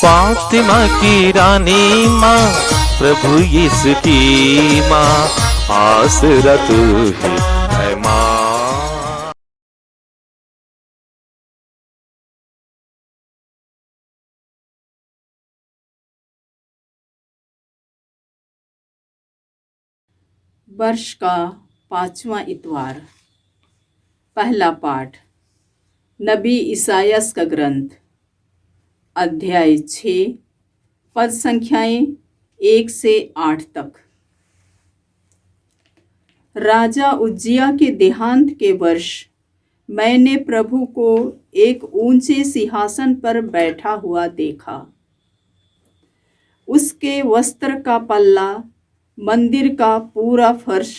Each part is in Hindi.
फातिमा की रानी माँ, प्रभु यीशु की माँ, आसरा तू ही है माँ। वर्ष का 5वां इतवार। पहला पाठ नबी इसायास का ग्रंथ, अध्याय 6, पद संख्याएं 1 से 8 तक। राजा उज्जिया के देहांत के वर्ष मैंने प्रभु को एक ऊंचे सिंहासन पर बैठा हुआ देखा। उसके वस्त्र का पल्ला मंदिर का पूरा फर्श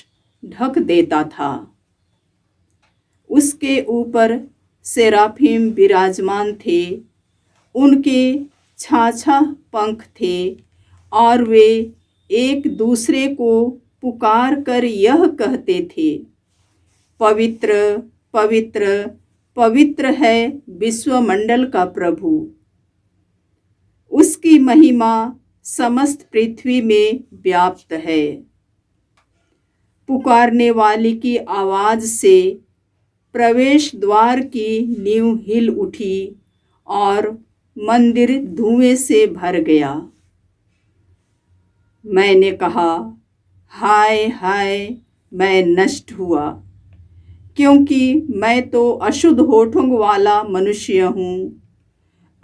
ढक देता था। उसके ऊपर सेराफिम विराजमान थे। उनके छाछा पंख थे और वे एक दूसरे को पुकार कर यह कहते थे, पवित्र पवित्र पवित्र है विश्वमंडल का प्रभु। उसकी महिमा समस्त पृथ्वी में व्याप्त है। पुकारने वाली की आवाज से प्रवेश द्वार की नींव हिल उठी और मंदिर धुएं से भर गया। मैंने कहा, हाय हाय, मैं नष्ट हुआ, क्योंकि मैं तो अशुद्ध होठों वाला मनुष्य हूँ।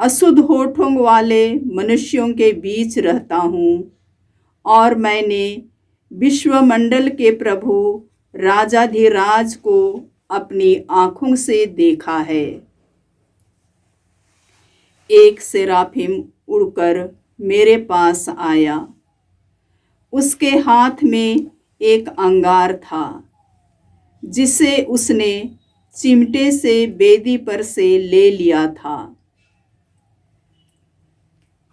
अशुद्ध होठों वाले मनुष्यों के बीच रहता हूँ और मैंने विश्वमंडल के प्रभु राजाधिराज को अपनी आँखों से देखा है। एक सेराफिम उड़कर मेरे पास आया। उसके हाथ में एक अंगार था, जिसे उसने चिमटे से वेदी पर से ले लिया था।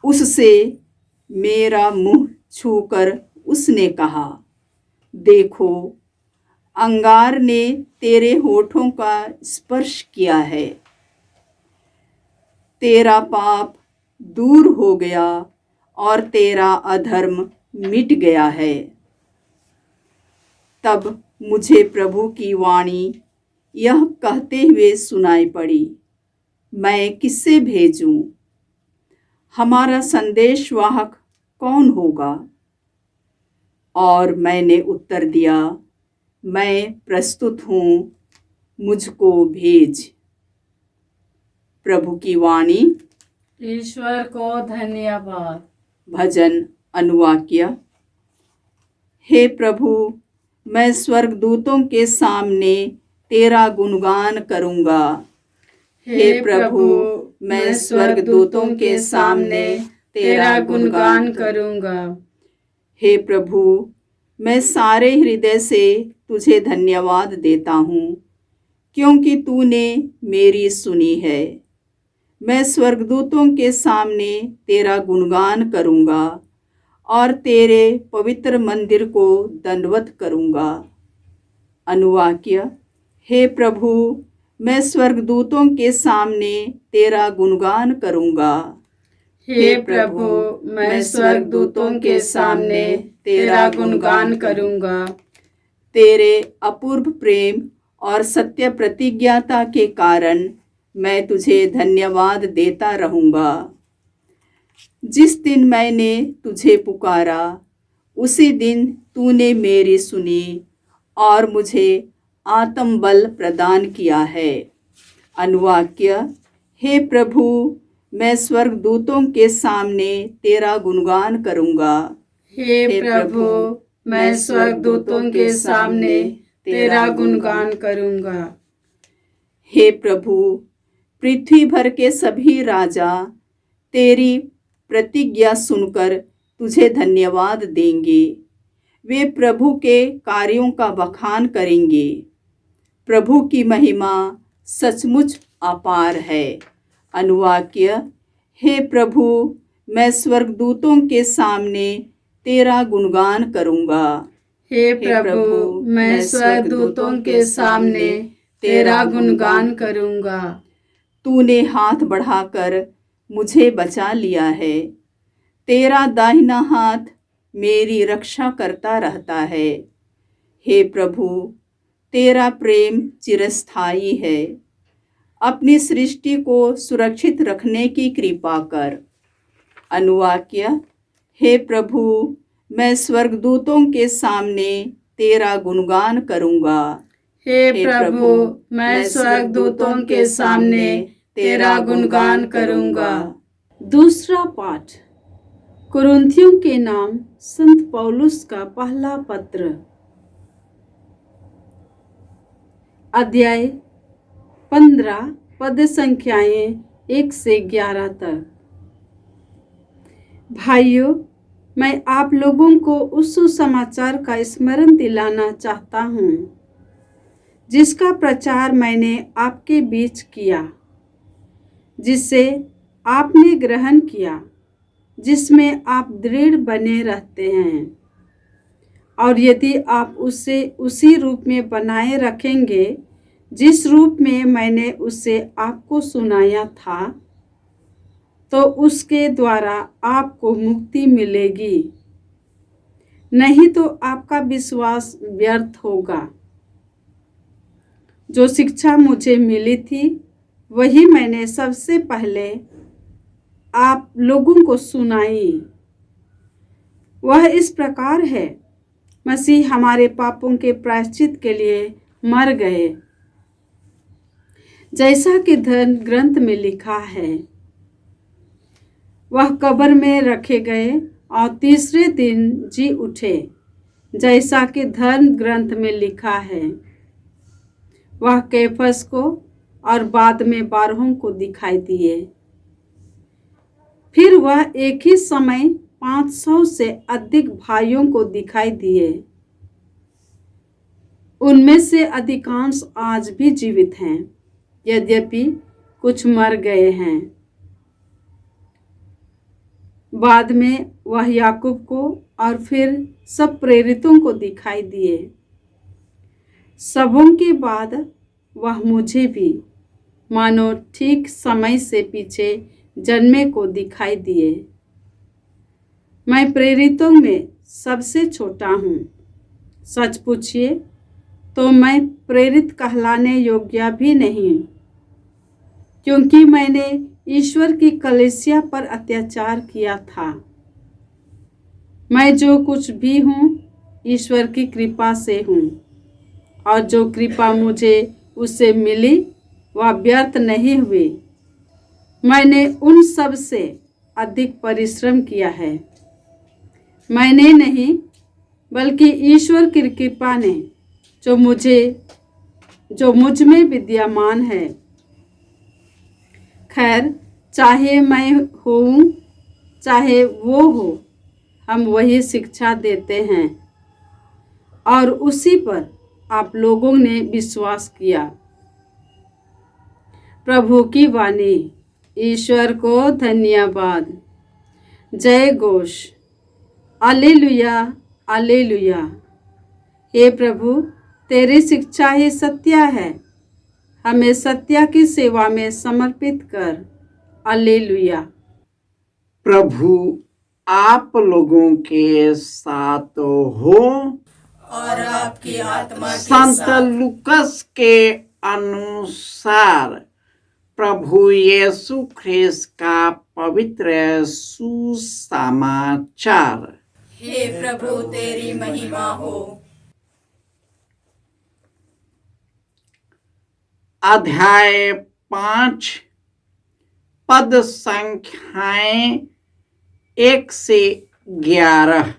उससे मेरा मुंह छूकर उसने कहा, देखो, अंगार ने तेरे होठों का स्पर्श किया है। तेरा पाप दूर हो गया और तेरा अधर्म मिट गया है। तब मुझे प्रभु की वाणी यह कहते हुए सुनाई पड़ी, मैं किससे भेजूं? हमारा संदेशवाहक कौन होगा? और मैंने उत्तर दिया, मैं प्रस्तुत हूँ, मुझको भेज। प्रभु की वाणी। ईश्वर को धन्यवाद। भजन अनुवाक्य। हे प्रभु, मैं स्वर्गदूतों के सामने तेरा गुणगान करूँगा। हे प्रभु, मैं स्वर्गदूतों के सामने तेरा गुणगान करूँगा। हे प्रभु, मैं सारे हृदय से तुझे धन्यवाद देता हूँ, क्योंकि तूने मेरी सुनी है। मैं स्वर्गदूतों के सामने तेरा गुणगान करूँगा और तेरे पवित्र मंदिर को दंडवत करूँगा। अनुवाक्य। हे प्रभु, मैं स्वर्गदूतों के सामने तेरा गुणगान करूँगा। हे प्रभु, मैं स्वर्गदूतों के सामने तेरा गुणगान करूँगा। तेरे अपूर्व प्रेम और सत्य प्रतिज्ञाता के कारण मैं तुझे धन्यवाद देता रहूँगा। जिस दिन मैंने तुझे पुकारा, उसी दिन तूने मेरी सुनी और मुझे आत्मबल प्रदान किया है। अनुवाक्य। हे प्रभु, मैं स्वर्गदूतों के सामने तेरा गुणगान करूँगा। हे प्रभु, मैं स्वर्गदूतों के सामने तेरा गुणगान करूँगा। हे प्रभु, पृथ्वी भर के सभी राजा तेरी प्रतिज्ञा सुनकर तुझे धन्यवाद देंगे। वे प्रभु के कार्यों का बखान करेंगे। प्रभु की महिमा सचमुच अपार है। अनुवाक्य। हे प्रभु, मैं स्वर्गदूतों के सामने तेरा गुणगान करूँगा। हे प्रभु, मैं स्वर्गदूतों के सामने तेरा गुणगान करूँगा। तूने हाथ बढ़ाकर मुझे बचा लिया है। तेरा दाहिना हाथ मेरी रक्षा करता रहता है। हे प्रभु, तेरा प्रेम चिरस्थायी है। अपनी सृष्टि को सुरक्षित रखने की कृपा कर। अनुवाक्य: हे प्रभु, मैं स्वर्गदूतों के सामने तेरा गुणगान करूँगा। हे प्रभु, मैं स्वर्गदूतों के सामने तेरा गुणगान करूँगा। दूसरा पाठ कुरिन्थियों के नाम संत पौलुस का पहला पत्र, अध्याय 15 पद संख्याएं 1 से 11 तक। भाइयों, मैं आप लोगों को उस सुसमाचार का स्मरण दिलाना चाहता हूँ जिसका प्रचार मैंने आपके बीच किया, जिसे आपने ग्रहण किया, जिसमें आप दृढ़ बने रहते हैं, और यदि आप उसे उसी रूप में बनाए रखेंगे जिस रूप में मैंने उसे आपको सुनाया था, तो उसके द्वारा आपको मुक्ति मिलेगी। नहीं तो आपका विश्वास व्यर्थ होगा। जो शिक्षा मुझे मिली थी वही मैंने सबसे पहले आप लोगों को सुनाई। वह इस प्रकार है, मसीह हमारे पापों के प्रायश्चित के लिए मर गए, जैसा कि धर्म ग्रंथ में लिखा है। वह कब्र में रखे गए और तीसरे दिन जी उठे, जैसा कि धर्म ग्रंथ में लिखा है। वह कैफस को और बाद में 12 को दिखाई दिए। फिर वह एक ही समय 500 से अधिक भाइयों को दिखाई दिए। उनमें से अधिकांश आज भी जीवित हैं, यद्यपि कुछ मर गए हैं। बाद में वह याकूब को और फिर सब प्रेरितों को दिखाई दिए। सबों के बाद वह मुझे भी, मानो ठीक समय से पीछे जन्मे को दिखाई दिए। मैं प्रेरितों में सबसे छोटा हूँ। सच पूछिए तो मैं प्रेरित कहलाने योग्य भी नहीं, क्योंकि मैंने ईश्वर की कलीसिया पर अत्याचार किया था। मैं जो कुछ भी हूँ ईश्वर की कृपा से हूँ, और जो कृपा मुझे उससे मिली वह व्यर्थ नहीं हुई। मैंने उन सब से अधिक परिश्रम किया है। मैंने नहीं, बल्कि ईश्वर की कृपा ने जो मुझ में विद्यमान है। खैर, चाहे मैं हूँ चाहे वो हो, हम वही शिक्षा देते हैं और उसी पर आप लोगों ने विश्वास किया। प्रभु की वाणी। ईश्वर को धन्यवाद। जय घोष। Hallelujah, hallelujah. हे प्रभु, तेरी शिक्षा ही सत्य है। हमें सत्य की सेवा में समर्पित कर। हालेलुया। प्रभु आप लोगों के साथ हो और आपकी आत्मा के संत साथ। लूकस के अनुसार प्रभु यीशु ख्रिस्त का पवित्र सुसमाचार। हे प्रभु, तेरी महिमा हो। अध्याय 5 पद संख्याएं 1 से 11।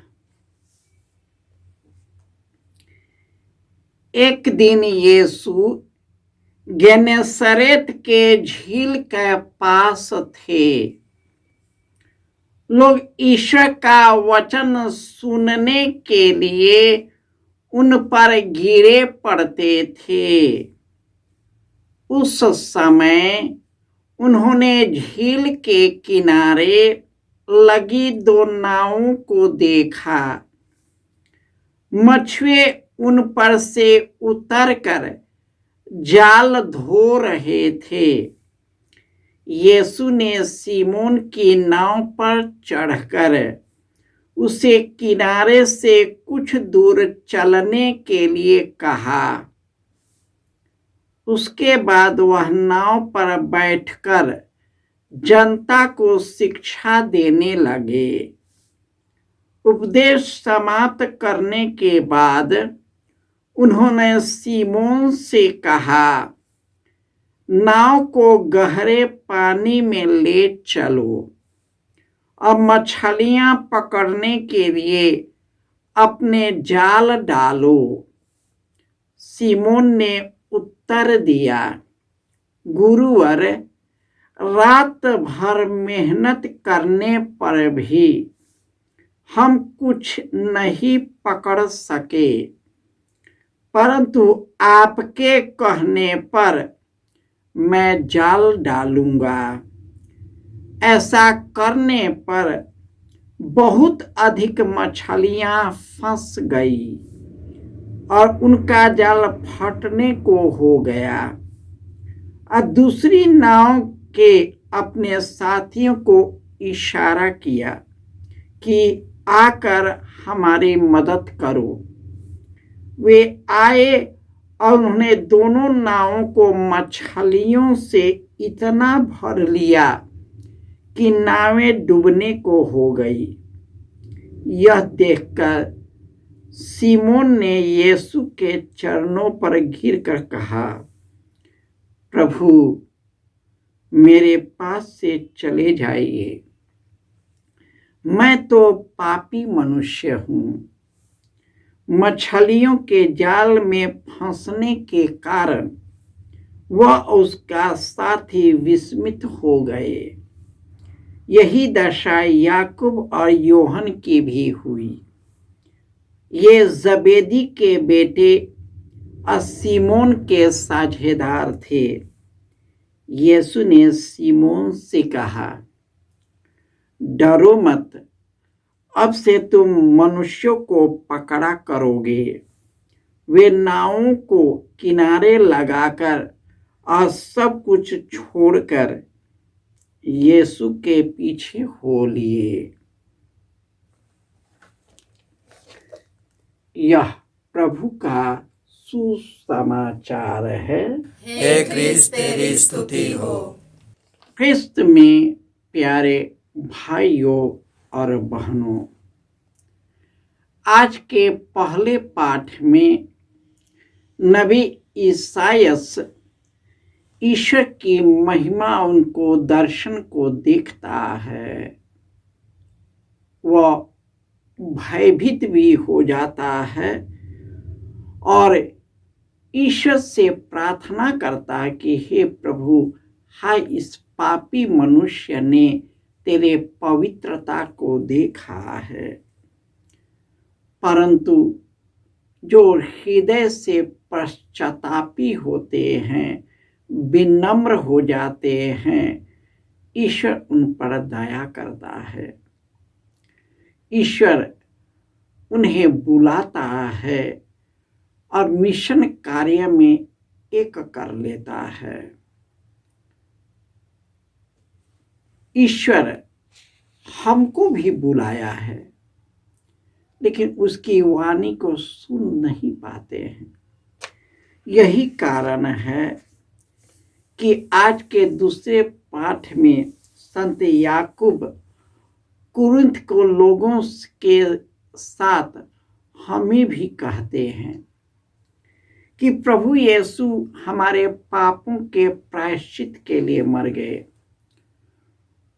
एक दिन यीशु गेनेसरेत के झील के पास थे। लोग ईश्वर का वचन सुनने के लिए उन पर गिरे पड़ते थे। उस समय उन्होंने झील के किनारे लगी 2 नावों को देखा। मछुए उन पर से उतरकर जाल धो रहे थे। यीशु ने सीमोन की नाव पर चढ़कर उसे किनारे से कुछ दूर चलने के लिए कहा। उसके बाद वह नाव पर बैठकर जनता को शिक्षा देने लगे। उपदेश समाप्त करने के बाद उन्होंने सीमोन से कहा, नाव को गहरे पानी में ले चलो और मछलियां पकड़ने के लिए अपने जाल डालो। सीमोन ने उत्तर दिया, गुरुवर, रात भर मेहनत करने पर भी हम कुछ नहीं पकड़ सके, परंतु आपके कहने पर मैं जाल डालूंगा। ऐसा करने पर बहुत अधिक मछलियां फंस गई और उनका जाल फटने को हो गया। और दूसरी नाव के अपने साथियों को इशारा किया कि आकर हमारी मदद करो। वे आए और उन्होंने दोनों नावों को मछलियों से इतना भर लिया कि नावें डूबने को हो गई। यह देखकर सीमोन ने यीशु के चरणों पर गिरकर कहा, प्रभु, मेरे पास से चले जाइए, मैं तो पापी मनुष्य हूँ। मछलियों के जाल में फंसने के कारण वह उसका साथी विस्मित हो गए। यही दशा याकूब और योहन की भी हुई। ये जबेदी के बेटे और सीमोन के साझेदार थे। यीशु ने सीमोन से कहा, डरो मत, अब से तुम मनुष्यों को पकड़ा करोगे। वे नावों को किनारे लगाकर और सब कुछ छोड़कर यीशु के पीछे हो लिए। यह प्रभु का सुसमाचार है। हे क्रिस्त, तेरी स्तुति हो। क्रिस्त में प्यारे भाइयों और बहनों, आज के पहले पाठ में नबी ईसायास ईश्वर की महिमा उनको दर्शन को देखता है। वह भयभीत भी हो जाता है और ईश्वर से प्रार्थना करता है कि हे प्रभु, हाय इस पापी मनुष्य ने तेरे पवित्रता को देखा है, परंतु जो हृदय से पश्चातापी होते हैं, विनम्र हो जाते हैं, ईश्वर उन पर दया करता है। ईश्वर उन्हें बुलाता है और मिशन कार्य में एक कर लेता है। ईश्वर हमको भी बुलाया है, लेकिन उसकी वाणी को सुन नहीं पाते हैं। यही कारण है कि आज के दूसरे पाठ में संत याकूब कुरिन्थ को लोगों के साथ हमें भी कहते हैं कि प्रभु यीशु हमारे पापों के प्रायश्चित के लिए मर गए,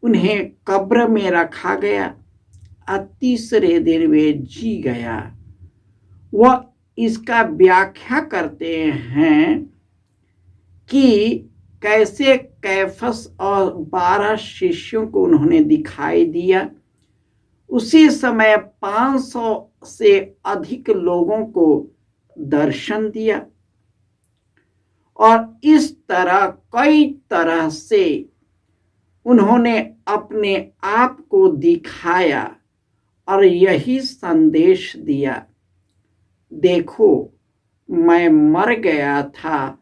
उन्हें कब्र में रखा गया और तीसरे दिन वे जी गया। वह इसका व्याख्या करते हैं कि कैसे कैफस और 12 शिष्यों को उन्होंने दिखाई दिया। उसी समय 500 से अधिक लोगों को दर्शन दिया और इस तरह कई तरह से उन्होंने अपने आप को दिखाया और यही संदेश दिया, देखो मैं मर गया था,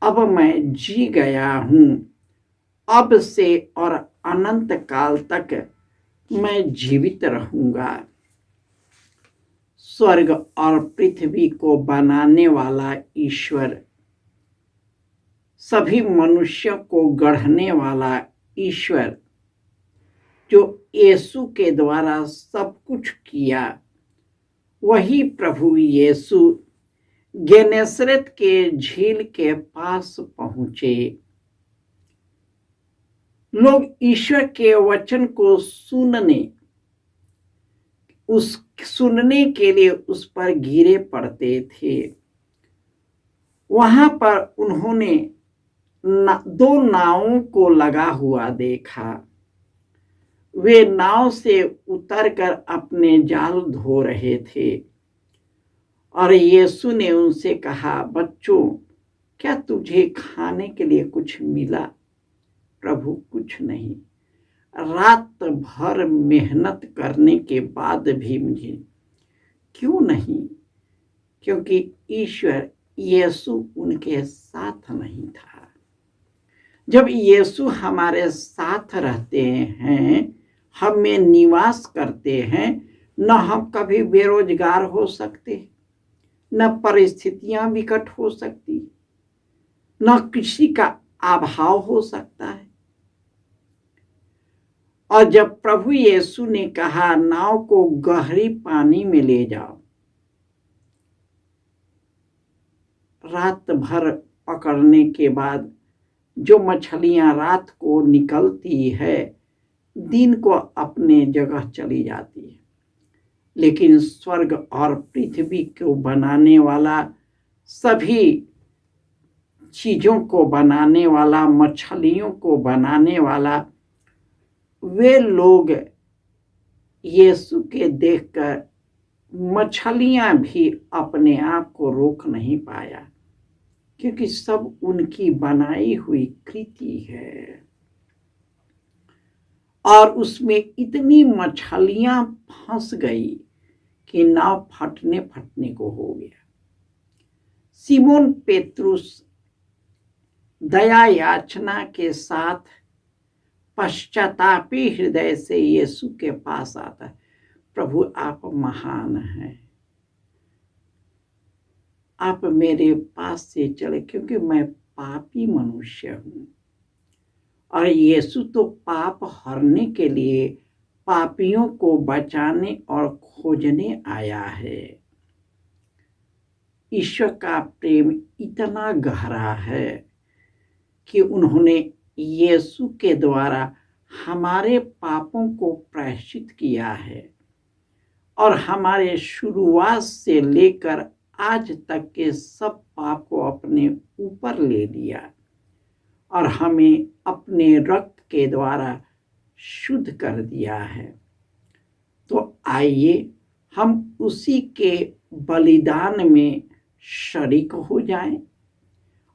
अब मैं जी गया हूँ अब से और अनंत काल तक मैं जीवित रहूंगा। स्वर्ग और पृथ्वी को बनाने वाला ईश्वर, सभी मनुष्यों को गढ़ने वाला ईश्वर, जो यीशु के द्वारा सब कुछ किया, वही प्रभु यीशु गेनेसरेत के झील के पास पहुंचे। लोग ईश्वर के वचन को सुनने के लिए उस पर गिरे पड़ते थे। वहां पर उन्होंने दो नावों को लगा हुआ देखा। वे नाव से उतरकर अपने जाल धो रहे थे और यीशु ने उनसे कहा, बच्चों, क्या तुझे खाने के लिए कुछ मिला? प्रभु, कुछ नहीं। रात भर मेहनत करने के बाद भी मुझे। क्यों नहीं? क्योंकि ईश्वर यीशु उनके साथ नहीं था। जब यीशु हमारे साथ रहते हैं, हम में निवास करते हैं, न हम कभी बेरोजगार हो सकते, न परिस्थितियां विकट हो सकती, न किसी का अभाव हो सकता है। और जब प्रभु यीशु ने कहा, नाव को गहरी पानी में ले जाओ, रात भर पकड़ने के बाद जो मछलियां रात को निकलती है, दिन को अपने जगह चली जाती है। लेकिन स्वर्ग और पृथ्वी को बनाने वाला, सभी चीजों को बनाने वाला, मछलियों को बनाने वाला, वे लोग यीशु के देखकर मछलियां भी अपने आप को रोक नहीं पाया, क्योंकि सब उनकी बनाई हुई कृति है। और उसमें इतनी मछलियां फंस गई कि नाव फटने को हो गया। सिमोन पेत्रुस दया याचना के साथ पश्चातापी हृदय से यीशु के पास आता है। प्रभु, आप महान हैं, आप मेरे पास से चले, क्योंकि मैं पापी मनुष्य हूं। और यीशु तो पाप हरने के लिए पापियों को बचाने और खोजने आया है। ईश्वर का प्रेम इतना गहरा है कि उन्होंने यीशु के द्वारा हमारे पापों को प्रायश्चित किया है और हमारे शुरुआत से लेकर आज तक के सब पाप को अपने ऊपर ले लिया और हमें अपने रक्त के द्वारा शुद्ध कर दिया है। तो आइए हम उसी के बलिदान में शरीक हो जाएं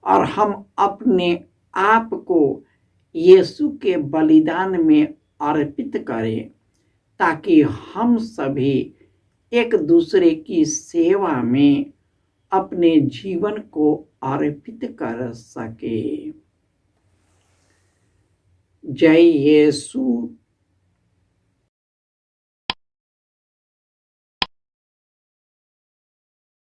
और हम अपने आप को यीशु के बलिदान में अर्पित करें, ताकि हम सभी एक दूसरे की सेवा में अपने जीवन को अर्पित कर सके। जय यीशु।